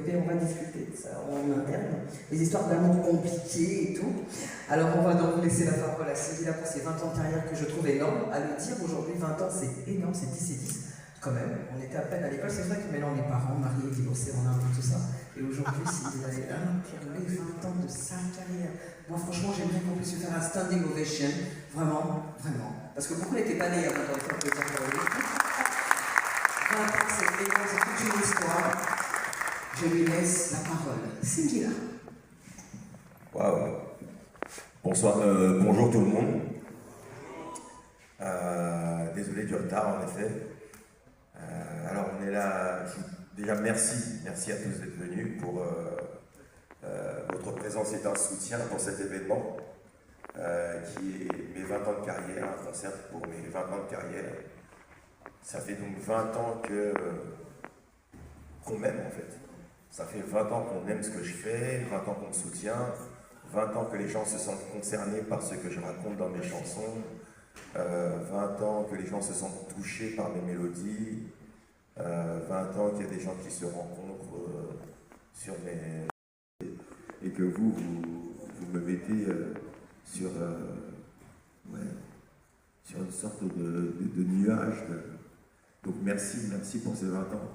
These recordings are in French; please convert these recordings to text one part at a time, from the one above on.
Et on va discuter de ça en interne, les histoires d'amour compliquées et tout. Alors on va donc laisser la parole à Sybilla pour ses 20 ans de carrière que je trouve énorme. À le dire aujourd'hui, 20 ans c'est énorme, c'est 10 et 10 quand même. On était à peine à l'école, c'est vrai que maintenant on est parents, mariés, divorcés, on a un peu tout ça. Et aujourd'hui Sybilla est là pour les 20 ans de sa carrière. Moi franchement j'aimerais qu'on puisse faire un standing ovation, vraiment, vraiment. Parce que beaucoup n'étaient pas nés avant de faire plaisir pour lui. 20 ans c'est énorme, c'est toute une histoire. Je lui laisse la parole. Sybilla. Waouh. Bonsoir, bonjour tout le monde. Désolé du retard en effet. Alors on est là. Déjà merci à tous d'être venus pour votre présence est un soutien pour cet événement qui est mes 20 ans de carrière, un concert pour mes 20 ans de carrière. Ça fait donc 20 ans qu'on m'aime en fait. Ça fait 20 ans qu'on aime ce que je fais, 20 ans qu'on me soutient, 20 ans que les gens se sentent concernés par ce que je raconte dans mes chansons, 20 ans que les gens se sentent touchés par mes mélodies, 20 ans qu'il y a des gens qui se rencontrent sur mes... Et que vous me mettez sur une sorte de nuage. Donc merci pour ces 20 ans.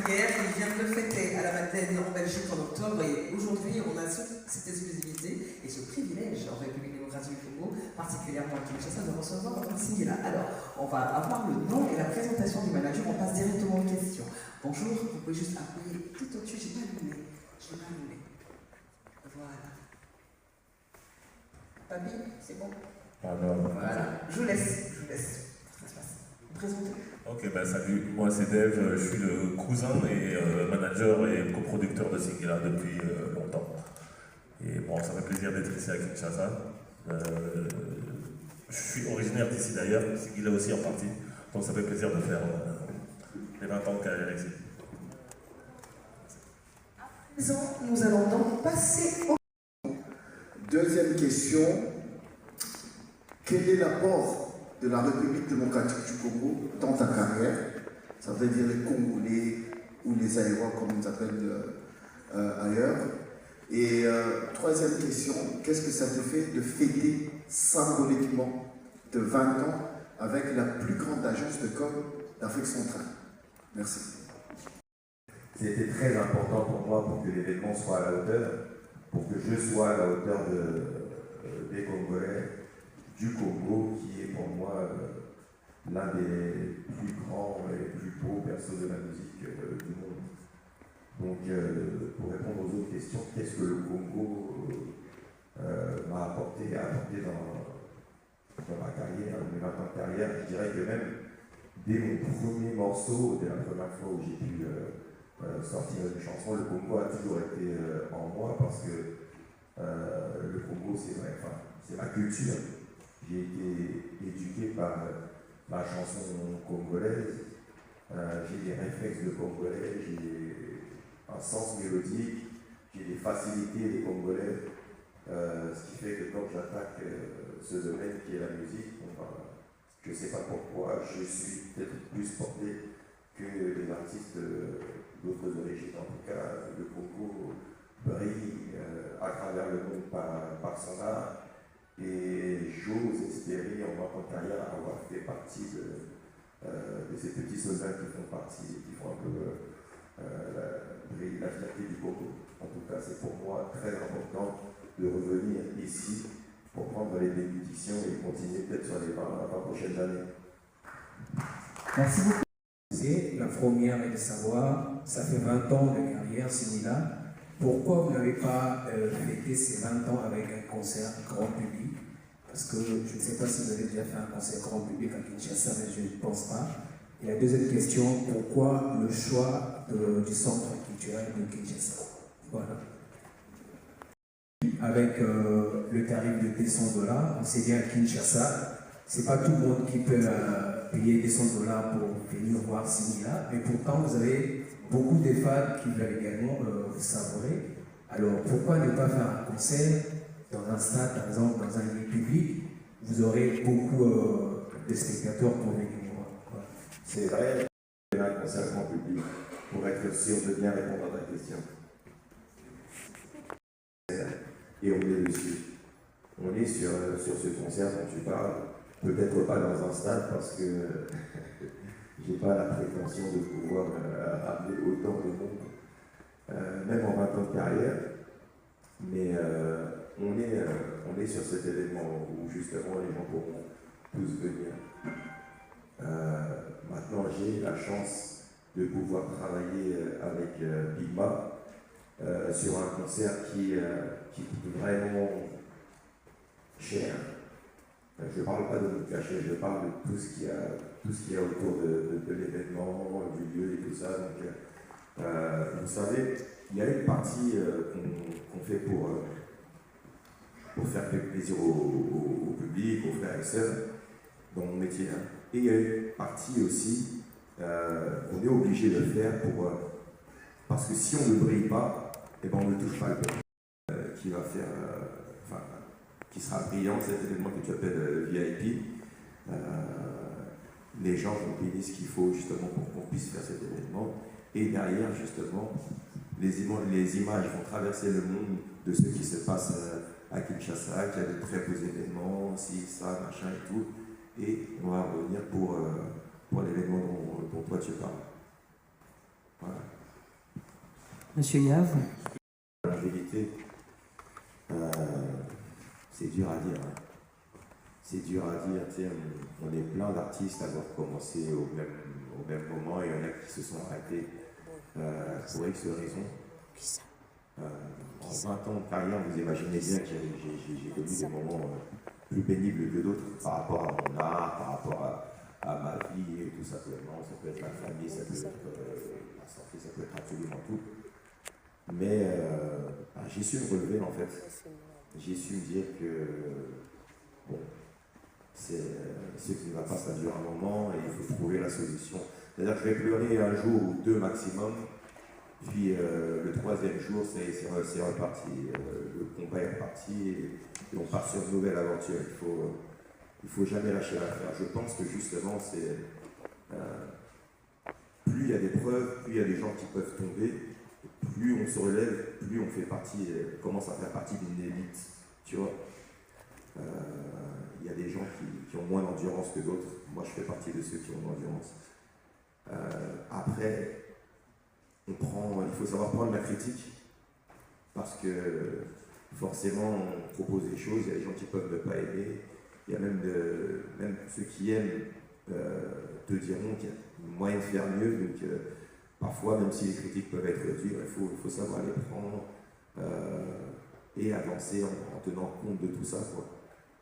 Hier, il vient de le fêter à la Madeleine en Belgique en octobre et aujourd'hui on a cette exclusivité et ce privilège en République démocratique du Congo, particulièrement à Kinshasa, de recevoir Sybilla. Alors, on va avoir le nom et la présentation du manager, on passe directement aux questions. Bonjour, vous pouvez juste appuyer tout au-dessus, je n'ai pas allumé. Voilà. Papi, c'est bon? Voilà, je vous laisse. Ça se passe. Vous présentez? Ok, ben salut, moi c'est Dave, je suis le cousin et manager et coproducteur de Sybilla depuis longtemps. Et bon, ça fait plaisir d'être ici à Kinshasa. Je suis originaire d'ici d'ailleurs, Sybilla aussi en partie, donc ça fait plaisir de faire les 20 ans de carrière ici. À présent, nous allons donc passer au... Deuxième question, quel est l'apport de la République démocratique du Congo dans ta carrière? Ça veut dire les Congolais ou les Aérois comme on les appelle ailleurs. Et troisième question, qu'est-ce que ça te fait de fêter symboliquement de 20 ans avec la plus grande agence de com d'Afrique centrale? Merci. C'était très important pour moi pour que l'événement soit à la hauteur, pour que je sois à la hauteur des Congolais, du Congo, qui est pour moi l'un des plus grands et les plus beaux persos de la musique du monde. Donc, pour répondre aux autres questions, qu'est-ce que le Congo m'a apporté dans ma carrière, mes 20 ans de carrière? Je dirais que même dès mon premier morceau, dès la première fois où j'ai pu sortir une chanson, le Congo a toujours été en moi parce que le Congo, c'est vrai, enfin, c'est ma culture. J'ai été éduqué par la chanson congolaise, j'ai des réflexes de congolais, j'ai un sens mélodique, j'ai des facilités des congolais, ce qui fait que quand j'attaque ce domaine qui est la musique, je ne sais pas pourquoi, je suis peut-être plus porté que les artistes d'autres origines. En tout cas, le Congo brille à travers le monde par son art. Et j'ose espérer en ma carrière avoir fait partie de ces petits soldats qui font un peu la fierté du Congo. En tout cas, c'est pour moi très important de revenir ici pour prendre les dégustations et continuer peut-être sur les 20 prochaines années. Merci beaucoup. La première est de savoir, ça fait 20 ans de carrière, Sybilla. Pourquoi vous n'avez pas fêté ces 20 ans avec un concert grand public? Parce que je ne sais pas si vous avez déjà fait un concert grand public à Kinshasa, mais je ne pense pas. Et la deuxième question, pourquoi le choix du centre culturel de Kinshasa? Voilà. Avec le tarif de 200 $, on sait bien à Kinshasa, c'est pas tout le monde qui peut payer 200 $ pour venir voir Sybilla, mais pourtant vous avez beaucoup de fans qui veulent également vous savourer. Alors pourquoi ne pas faire un concert dans un stade, par exemple, dans un lieu public? Vous aurez beaucoup de spectateurs pour venir voir. C'est vrai. un concert en public pour être sûr de bien répondre à ta question. Et on est dessus. On est sur ce concert dont tu parles, peut-être pas dans un stade parce que j'ai pas la prétention de pouvoir ramener autant de monde, même en 20 ans de carrière, mais on est sur cet événement où justement les gens pourront tous venir. Maintenant, j'ai la chance de pouvoir travailler avec Bigma sur un concert qui coûte vraiment cher. Je ne parle pas de nous cacher, je parle de tout ce qu'il y a autour de l'événement, du lieu et tout ça. Donc, vous savez, il y a une partie qu'on fait pour faire plaisir au public, aux frères et sœurs, dans mon métier. Hein. Et il y a une partie aussi qu'on est obligé de faire parce que si on ne brille pas, eh ben on ne touche pas le peuple qui va faire, qui sera brillant, cet événement que tu appelles VIP. Les gens vont payer ce qu'il faut justement pour qu'on puisse faire cet événement. Et derrière, justement, les images vont traverser le monde de ce qui se passe à Kinshasa, qui a de très beaux événements, ci, ça, machin et tout. Et on va revenir pour l'événement dont toi tu parles. Voilà. Monsieur Yav. La vérité, c'est dur à dire. Hein. C'est dur à dire. On est plein d'artistes à avoir commencé au même moment et il y en a qui se sont arrêtés pour X raisons. En 20 ans de carrière, vous imaginez bien que j'ai connu des moments plus pénibles que d'autres par rapport à mon art, par rapport à ma vie et tout simplement. Ça peut être la famille, ça peut être la santé, ça peut être absolument tout. Mais j'ai su me relever en fait. J'ai su me dire que bon, ce qui ne va pas, ça dure un moment et il faut trouver la solution. C'est-à-dire que je vais pleurer un jour ou deux maximum, puis le troisième jour, c'est reparti. Le combat est reparti et on part sur une nouvelle aventure. Il faut jamais lâcher l'affaire. Je pense que justement, plus il y a des preuves, plus il y a des gens qui peuvent tomber, plus on se relève, plus on commence à faire partie d'une élite, tu vois. Il y a des gens qui ont moins d'endurance que d'autres. Moi, je fais partie de ceux qui ont de l'endurance. Après, il faut savoir prendre la critique, parce que forcément, on propose des choses, il y a des gens qui peuvent ne pas aimer, il y a même ceux qui aiment te diront qu'il y a moyen de faire mieux, donc parfois, même si les critiques peuvent être dures, il faut savoir les prendre et avancer en tenant compte de tout ça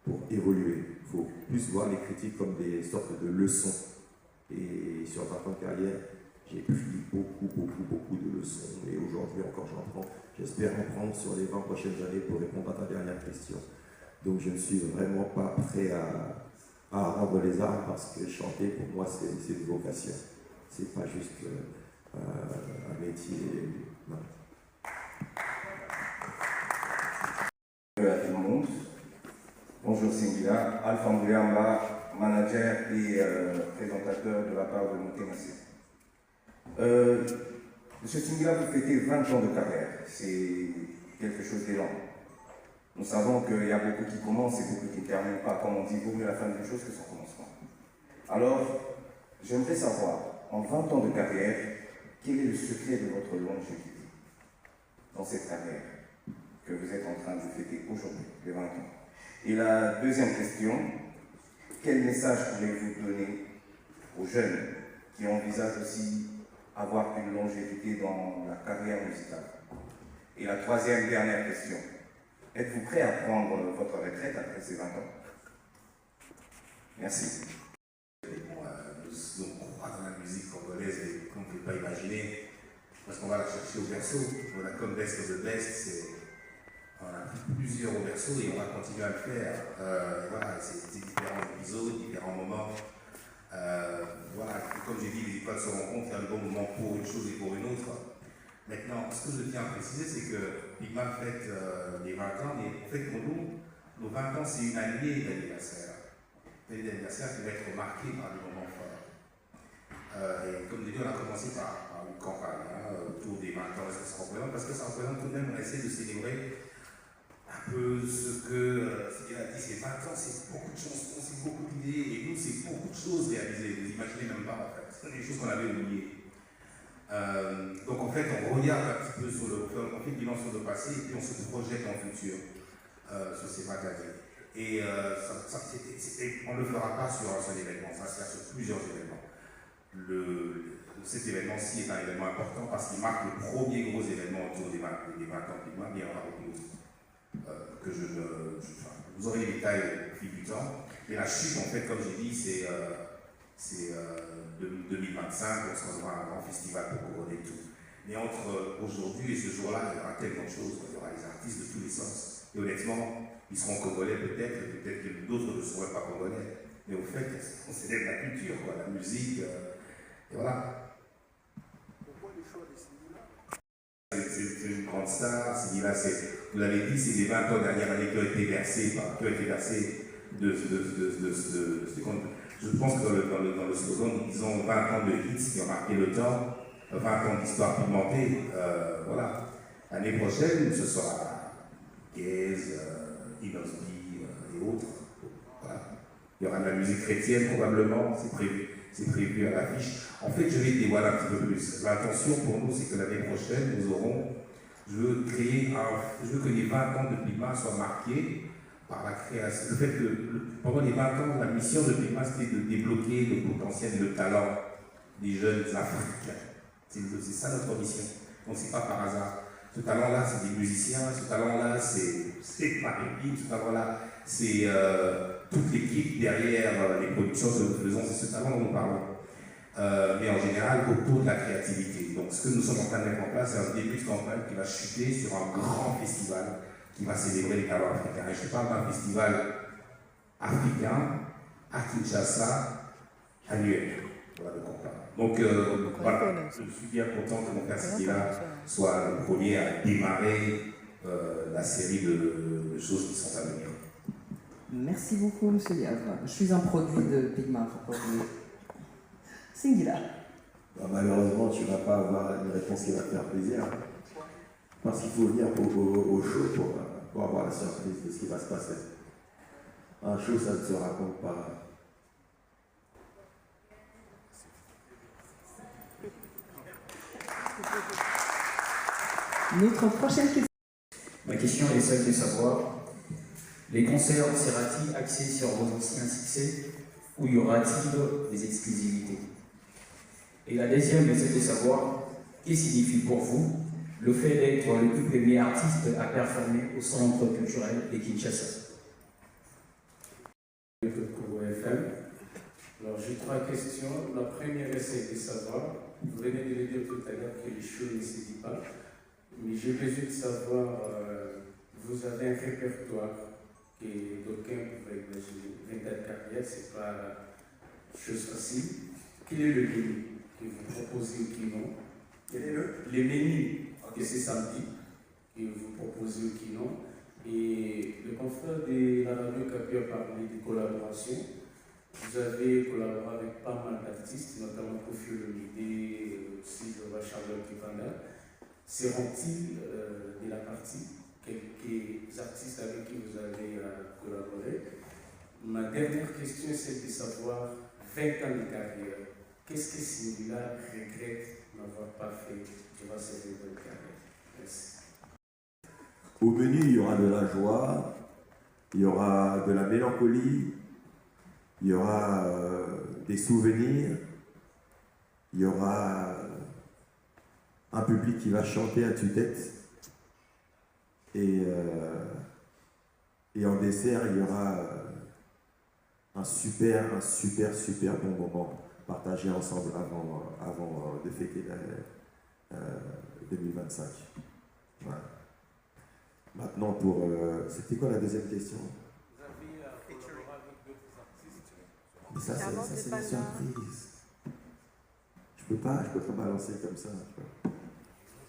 pour évoluer. Il faut plus voir les critiques comme des sortes de leçons. Et sur 20 ans de carrière, j'ai pris beaucoup de leçons et aujourd'hui encore j'en prends. J'espère en prendre sur les 20 prochaines années pour répondre à ta dernière question. Donc je ne suis vraiment pas prêt à rendre les armes parce que chanter pour moi c'est une vocation. C'est pas juste un métier. Non. À tout le monde. Bonjour Singila, Alpha Muyamba, manager et présentateur de la part de Monténassé. Monsieur Singila, vous fêtez 20 ans de carrière, c'est quelque chose d'énorme. Nous savons qu'il y a beaucoup qui commencent et beaucoup qui ne terminent pas. Comme on dit, vaut mieux la fin d'une chose que son commencement. Alors, j'aimerais savoir, en 20 ans de carrière, quel est le secret de votre longévité dans cette carrière que vous êtes en train de fêter aujourd'hui, les 20 ans? Et la deuxième question, quel message pouvez-vous donner aux jeunes qui envisagent aussi avoir une longévité dans la carrière musicale? Et la troisième dernière question, êtes-vous prêt à prendre votre retraite après ces 20 ans? Merci. Nous croit dans la musique congolaise et comme vous ne pouvez pas imaginer, parce qu'on va la chercher au berceau. On a comme Best of the Best, on a plusieurs au berceau et on va continuer à le faire. Voilà, c'est différents épisodes, différents moments. Voilà, comme j'ai dit, les étoiles se rencontrent, il y a le bon moment pour une chose et pour une autre. Maintenant, ce que je tiens à préciser, c'est que Bigma fête les 20 ans, mais en fait pour nous, nos 20 ans, c'est une année d'anniversaire. Une année d'anniversaire qui va être marquée par des moments forts. Et comme je l'ai dit, on a commencé par une campagne autour des 20 ans, ce que ça représente, parce que ça représente tout de même, on essaie de célébrer un peu ce que Sidi a dit, c'est 20 ans, c'est beaucoup de chansons, c'est beaucoup d'idées, et nous, c'est beaucoup de choses réalisées, vous imaginez même pas en fait, c'est des choses qu'on avait oubliées. Donc en fait, on regarde un petit peu on fait une bilan sur le passé, et puis on se projette en futur sur ces 20 années. Et on ne le fera pas sur un seul événement, ça se fait sur plusieurs événements. Cet événement-ci est un événement important parce qu'il marque le premier gros événement autour des 20 ans de Pigma, mais il y en aura beaucoup d'autres que vous aurez les détails au fil du temps. Et la chute, en fait, comme j'ai dit, c'est 2025, on se rendra à un grand festival pour couronner tout. Mais entre aujourd'hui et ce jour-là, il y aura tellement de choses, il y aura les artistes de tous les sens. Et honnêtement, ils seront congolais peut-être que d'autres ne seront pas congolais. Mais au fait, on célèbre la culture, la musique, et voilà. Pourquoi le choix de Sidi-là? C'est une grande star. Sidi-là, vous l'avez dit, c'est les 20 ans dernières années qui ont été versées je pense que dans le slogan, nous disons 20 ans de hits qui ont marqué le temps, 20 ans d'histoire pigmentée. Voilà. L'année prochaine, ce sera Gaze, Inosby et autres. Voilà. Il y aura de la musique chrétienne probablement, c'est prévu à l'affiche. En fait, je vais dévoiler un petit peu plus. L'intention pour nous, c'est que l'année prochaine, je veux que les 20 ans de Pigma soient marqués par la création. Le fait que pendant les 20 ans, la mission de Pigma, c'était de débloquer le potentiel et le talent des jeunes Africains. C'est ça notre mission. Donc c'est pas par hasard. Ce talent-là, c'est des musiciens, ce talent-là, c'est Marie-Pim, ce talent-là, c'est toute l'équipe derrière les productions que nous faisons, c'est ce talent dont nous parlons. Mais en général, autour de la créativité. Donc ce que nous sommes en train de mettre en place, c'est un début de campagne qui va chuter sur un grand festival qui va célébrer les talents africains. Et je parle d'un festival africain à Kinshasa annuel. Voilà de quoi on parle. Donc voilà, je suis bien content que mon père Sidi-là soit le premier à démarrer la série de choses qui sont à venir. Merci beaucoup, M. Liavre. Je suis un produit de Pigma, faut pas oublier. Singila. Malheureusement, tu ne vas pas avoir une réponse qui va te faire plaisir. Parce qu'il faut venir au show pour avoir la surprise de ce qui va se passer. Un show, ça ne se raconte pas. Notre prochaine question. Ma question est celle de savoir, les concerts sera-t-il axés sur vos anciens succès ou y aura-t-il des exclusivités? Et la deuxième est celle de savoir, que signifie pour vous le fait d'être le tout premier artiste à performer au Centre culturel de Kinshasa? Alors j'ai 3 questions. La première est de savoir, vous venez de le dire tout à l'heure que les choses ne se disent pas, mais j'ai besoin de savoir, vous avez un répertoire que d'aucuns pourraient imaginer. 24 carrières, c'est pas chose facile. Quel est le menu que vous proposez au Kinon? Quel est le menu que c'est samedi que vous proposez au Kinon? Et le confrère de la radio Capi a parlé de collaboration. Vous avez collaboré avec pas mal d'artistes, notamment Kofi Olomide, aussi Charlotte Kipanda. Seront-ils de la partie quelques artistes avec qui vous avez collaboré? Ma dernière question, c'est de savoir 20 ans de carrière. Qu'est-ce que Sidi-là regrette n'avoir pas fait durant ces 20 ans de carrière? Merci. Au menu, il y aura de la joie, il y aura de la mélancolie, il y aura des souvenirs, il y aura un public qui va chanter à tue-tête et en dessert, il y aura un super bon moment partagé ensemble avant de fêter 2025. Voilà. Maintenant pour... c'était quoi la deuxième question? Vous avez collaboré avec d'autres artistes? Mais ça c'est une surprise. Je peux pas balancer comme ça.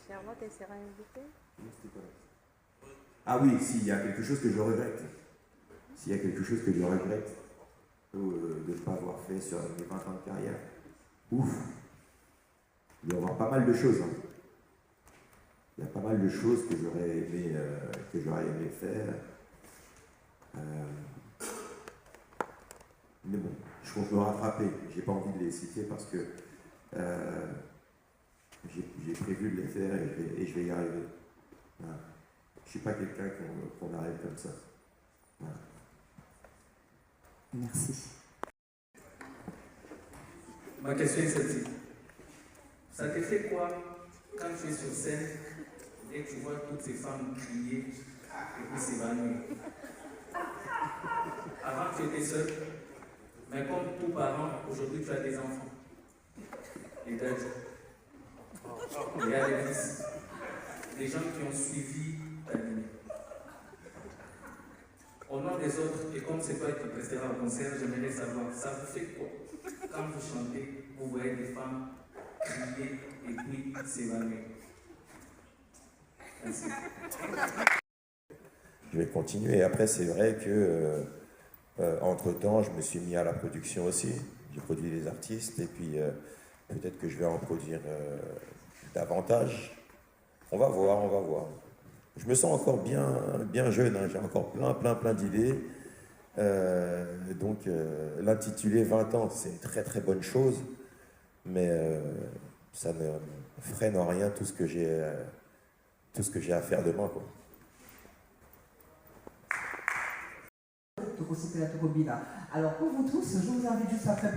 Charlotte, elle sera invitée? Ah oui, s'il y a quelque chose que je regrette. S'il y a quelque chose que je regrette de ne pas avoir fait sur mes 20 ans de carrière. Ouf. il y aura pas mal de choses. Hein. Il y a pas mal de choses que j'aurais aimé faire. Mais bon, je compte me rattraper. J'ai pas envie de les citer parce que j'ai prévu de les faire et je vais y arriver. Voilà. Je ne suis pas quelqu'un qu'on arrête comme ça. Voilà. Merci. Ma question est celle-ci. Ça te fait quoi quand tu es sur scène et tu vois toutes ces femmes crier et puis s'évanouir? Avant, tu étais seul, mais comme tout parent, aujourd'hui, tu as des enfants. Et d'être. Il y a des fils, des gens qui ont suivi ta ligne. Au nom des autres, et comme c'est toi qui presteras un concert, j'aimerais savoir, ça vous fait quoi? Quand vous chantez, vous voyez des femmes crier et puis s'évanouir. Merci. Je vais continuer. Après, c'est vrai que entre-temps, je me suis mis à la production aussi. J'ai produit des artistes et puis peut-être que je vais en produire davantage. On va voir, on va voir. Je me sens encore bien jeune, hein. J'ai encore plein d'idées. Donc l'intituler 20 ans, c'est une très très bonne chose, mais ça ne freine en rien tout ce que j'ai à faire demain, quoi. Alors pour vous tous, je vous invite juste après